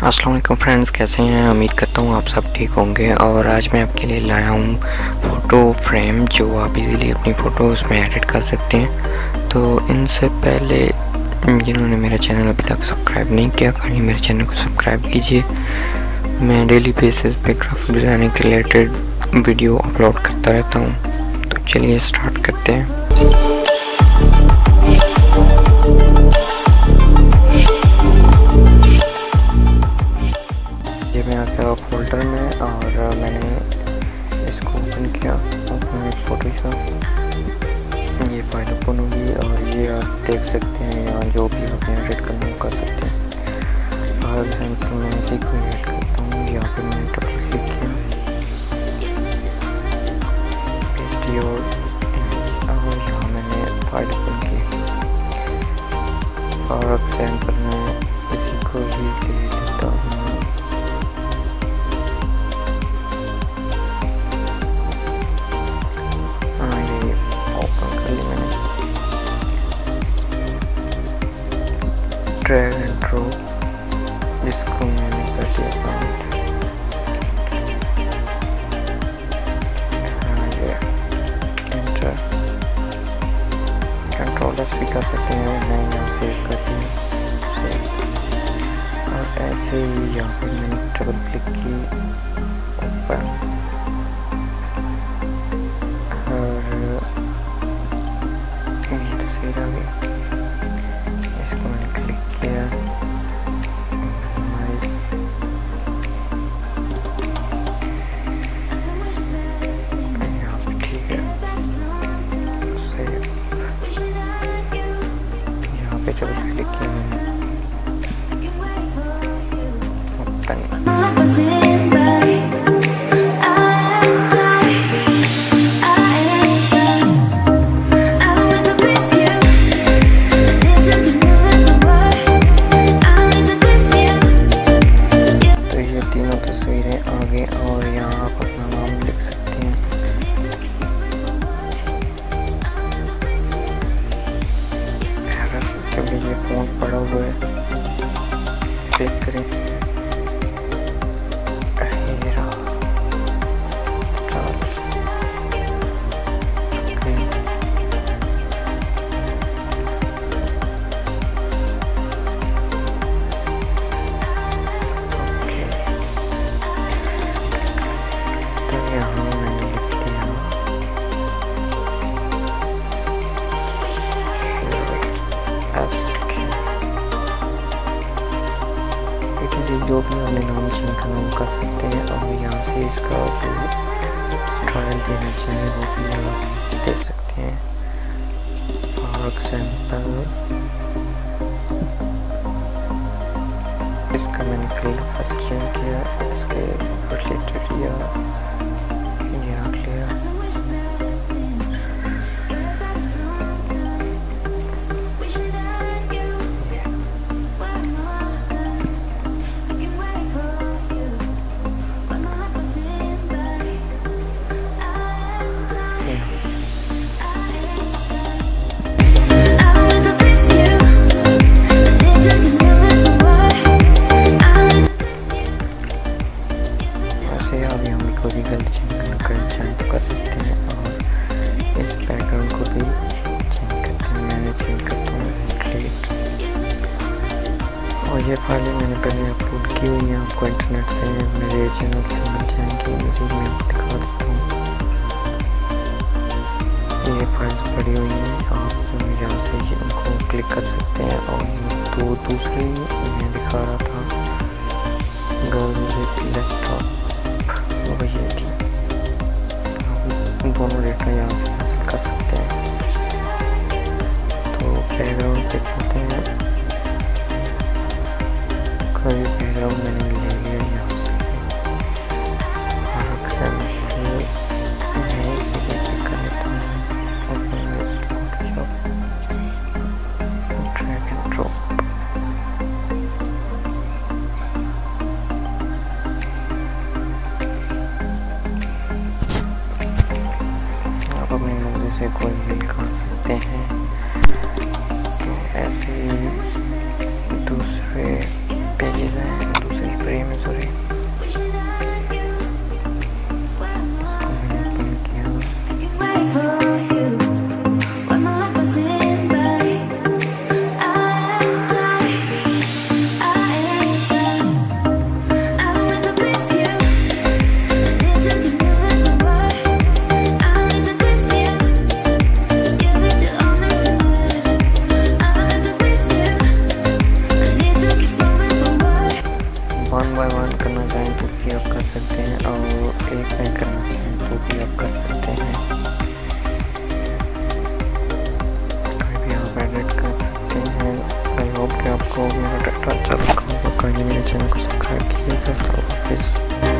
अस्सलाम वालेकुम फ्रेंड्स, कैसे हैं? उम्मीद करता हूँ आप सब ठीक होंगे। और आज मैं आपके लिए लाया हूँ फ़ोटो फ्रेम जो आप इजीली अपनी फ़ोटो उसमें एडिट कर सकते हैं। तो इनसे पहले जिन्होंने मेरा चैनल अभी तक सब्सक्राइब नहीं किया, कहीं मेरे चैनल को सब्सक्राइब कीजिए। मैं डेली बेसिस पे ग्राफिक डिज़ाइनिंग के रिलेटेड वीडियो अपलोड करता रहता हूँ। तो चलिए स्टार्ट करते हैं। ये मैं आ गया फोल्डर में और मैंने इसको ओपन किया। ओपन विद फोटोशॉप, ये फाइल ओपन होगी और ये आप देख सकते हैं यहाँ जो भी आपने एडिट करना हो कर सकते हैं। फॉर एग्जाम्पल मैं इसी को एडिट करता हूँ। यहाँ पर मैंने डबल क्लिक किया, पेस्ट योर इमेज, और यहाँ मैंने फाइल ओपन की। फॉर एग्जाम्पल मैं इसी को ही ले लेता हूँ। ड्रैग एंड ड्रॉप, जिसको मैंने कर दिया बंद। एंटर, कंट्रोल एस भी कर सकते हैं। मैं यहाँ सेव कर दिया सेव। और ऐसे ही यहाँ पर मैंने डबल क्लिक की, ओपन, और ये तस्वीर आ गई। इसको मैंने क्लिक किया, यहाँ पे ठीक है, सेव। यहाँ पे जब क्लिक किया मैंने, और यहाँ आप अपना नाम लिख सकते हैं। क्योंकि ये फ़ोन पड़ा हुआ है, क्लिक करें। जो भी हमने नाम चेंज करना वो कर सकते हैं। और यहाँ से इसका जो स्टाइल देना चाहिए वो भी आप दे सकते हैं। फॉर एग्जाम्पल इसका मैंने कलर फर्स्ट चेंज किया, इसके रिलेटेड या रख लिया। अभी हम कोई भी कलर चेंज कर सकते हैं और इस बैकग्राउंड को भी चेंज करते हैं। मैंने चेंज करता हूँ क्रिएट। और ये फाइलें मैंने पहले अपलोड की हुई हैं, आपको इंटरनेट से मेरे चैनल से मिल जाएंगी। इसी में आपको दिखा देता हूँ, ये फाइल्स पड़ी हुई हैं। आप यहाँ से इनको क्लिक कर सकते हैं। और तो दूसरी मैं दिखा रहा था गर्ल विद लैपटॉप, वो ये थी। आप दोनों डेटा यहाँ से हासिल कर सकते हैं। तो बैकग्राउंड पे चलते हैं। कोई बैकग्राउंड मैंने ले लिया यहाँ से। फॉर एग्जाम्पल मैं इसे क्लिक कर लेता हूँ, open with Photoshop, drag and drop. अपने मर्जी से कोई भी कर सकते हैं। तो ऐसे ही दूसरे पेजेस हैं, दूसरी नेम है, सॉरी। वन बाय वन करना चाहें तो भी आप कर सकते हैं, और एक में करना चाहें तो भी आप कर सकते हैं। कोई भी आप एडिट कर सकते हैं। आई होप कि आपको मेरा डाटा अच्छा लगा होगा। मेरे चैनल को सब्सक्राइब कीजिएगा।